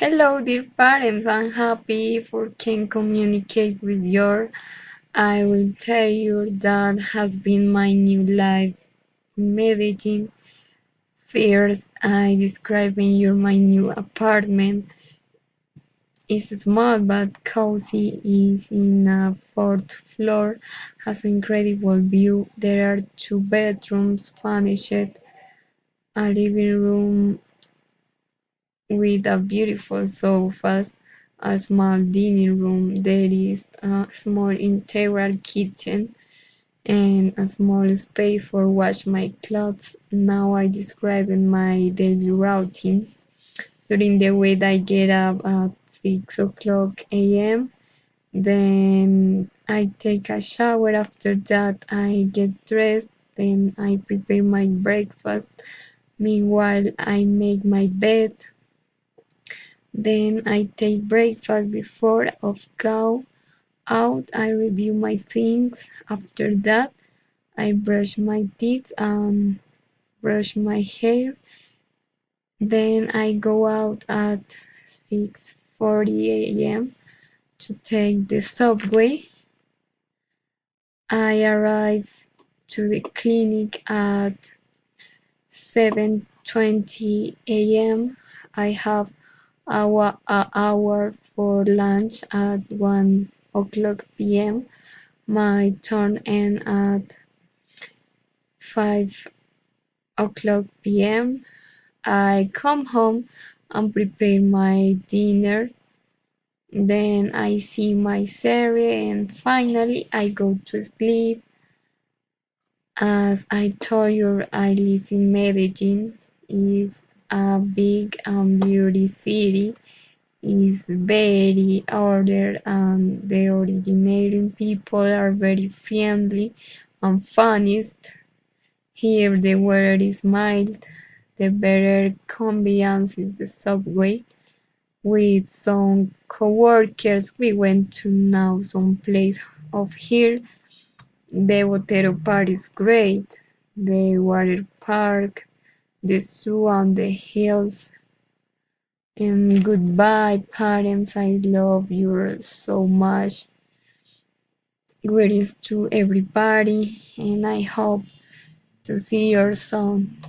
Hello, dear parents. I'm happy for can communicate with you. I will tell you that has been my new life in Medellin. First, I describe in you my new apartment. It's small but cozy. Is in a fourth floor. Has an incredible view. There are two bedrooms, furnished, a living room with a beautiful sofas, a small dining room. There is a small integral kitchen and a small space for wash my clothes. Now I describe in my daily routine. During the week I get up at 6 o'clock a.m. Then I take a shower. After that I get dressed. Then I prepare my breakfast. Meanwhile I make my bed. Then I take breakfast before of go out. I review my things. After that, I brush my teeth and brush my hair. Then I go out at 6:40 a.m. to take the subway. I arrive to the clinic at 7:20 a.m. I have an hour for lunch at 1 o'clock p.m. My turn ends at 5 o'clock p.m. I come home and prepare my dinner. Then I see my series and finally I go to sleep. As I told you, I live in Medellin. It's a big and beauty city. Is very ordered and the originating people are very friendly and funniest. Here the weather is mild, the better convenience is the subway. With some coworkers we went to know some place of here. The Botero Park is great, the water park, the zoo and the hills. And goodbye, parents. I love you so much. Greetings to everybody, and I hope to see you soon.